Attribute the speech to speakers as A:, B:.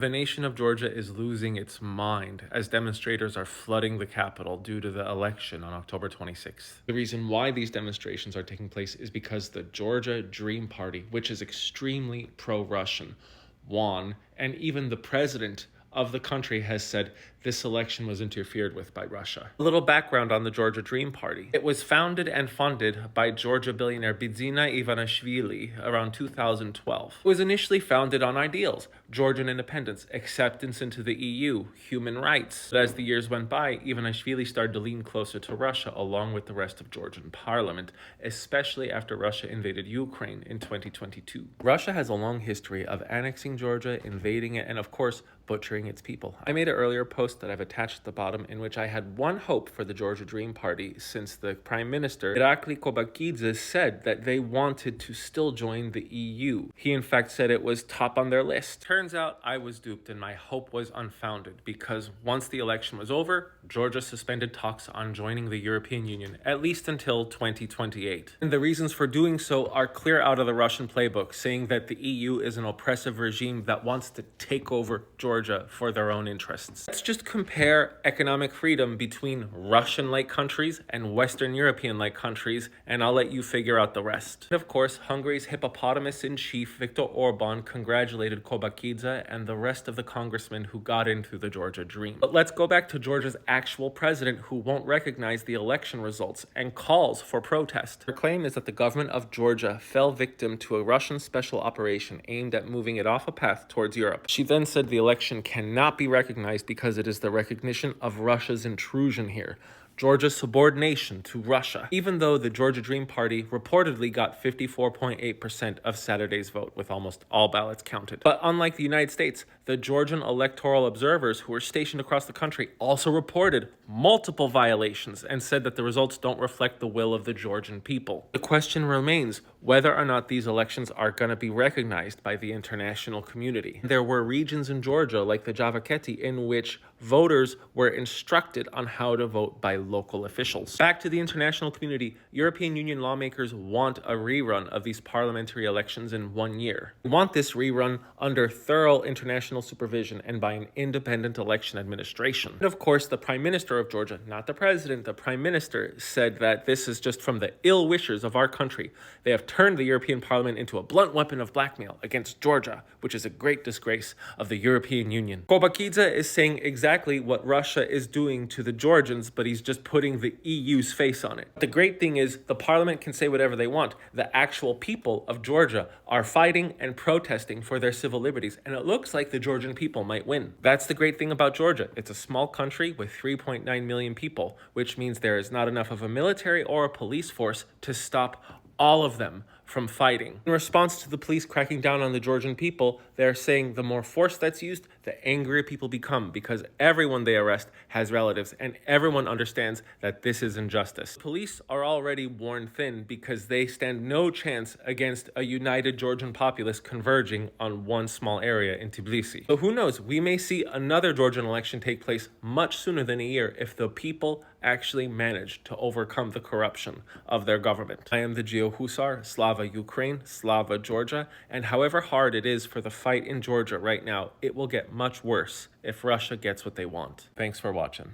A: The nation of Georgia is losing its mind as demonstrators are flooding the capital due to the election on October 26th. The reason why these demonstrations are taking place is because the Georgia Dream Party, which is extremely pro-Russian, won, and even the president of the country has said this election was interfered with by Russia. A little background on the Georgia Dream Party. It was founded and funded by Georgia billionaire Bidzina Ivanishvili around 2012. It was initially founded on ideals: Georgian independence, acceptance into the EU, human rights. But as the years went by, Ivanishvili started to lean closer to Russia along with the rest of Georgian parliament, especially after Russia invaded Ukraine in 2022. Russia has a long history of annexing Georgia, invading it, and of course, butchering its people. I made an earlier post that I've attached at the bottom in which I had one hope for the Georgia Dream Party, since the Prime Minister, Irakli Kobakidze, said that they wanted to still join the EU. He in fact said it was top on their list. Turns out I was duped and my hope was unfounded, because once the election was over, Georgia suspended talks on joining the European Union, at least until 2028. And the reasons for doing so are clear out of the Russian playbook, saying that the EU is an oppressive regime that wants to take over Georgia for their own interests. Let's just compare economic freedom between Russian-like countries and Western European-like countries, and I'll let you figure out the rest. And of course, Hungary's hippopotamus-in-chief Viktor Orban congratulated Kobakidze and the rest of the congressmen who got into the Georgia Dream. But let's go back to Georgia's actual president, who won't recognize the election results and calls for protest. Her claim is that the government of Georgia fell victim to a Russian special operation aimed at moving it off a path towards Europe. She then said the election cannot be recognized because it is the recognition of Russia's intrusion here, Georgia's subordination to Russia, even though the Georgia Dream Party reportedly got 54.8% of Saturday's vote, with almost all ballots counted. But unlike the United States, the Georgian electoral observers who were stationed across the country also reported multiple violations and said that the results don't reflect the will of the Georgian people. The question remains whether or not these elections are going to be recognized by the international community. There were regions in Georgia, like the Javakheti, in which voters were instructed on how to vote by local officials. Back to the international community, European Union lawmakers want a rerun of these parliamentary elections in 1 year. They want this rerun under thorough international supervision and by an independent election administration. And of course, the Prime Minister of Georgia, not the president, the Prime Minister, said that this is just from the ill wishers of our country. They have turned the European Parliament into a blunt weapon of blackmail against Georgia, which is a great disgrace of the European Union. Kobakidze is saying exactly what Russia is doing to the Georgians, but he's just putting the EU's face on it. The great thing is the parliament can say whatever they want. The actual people of Georgia are fighting and protesting for their civil liberties, and it looks like the Georgian people might win. That's the great thing about Georgia. It's a small country with 3.9 million people, which means there is not enough of a military or a police force to stop all of them from fighting. In response to the police cracking down on the Georgian people, they're saying the more force that's used, the angrier people become, because everyone they arrest has relatives and everyone understands that this is injustice. Police are already worn thin because they stand no chance against a united Georgian populace converging on one small area in Tbilisi. So who knows, we may see another Georgian election take place much sooner than a year if the people actually manage to overcome the corruption of their government. I am the Geo Husar, Slava Ukraine, Slava Georgia, and however hard it is for the fight in Georgia right now, it will get much worse if Russia gets what they want. Thanks for watching.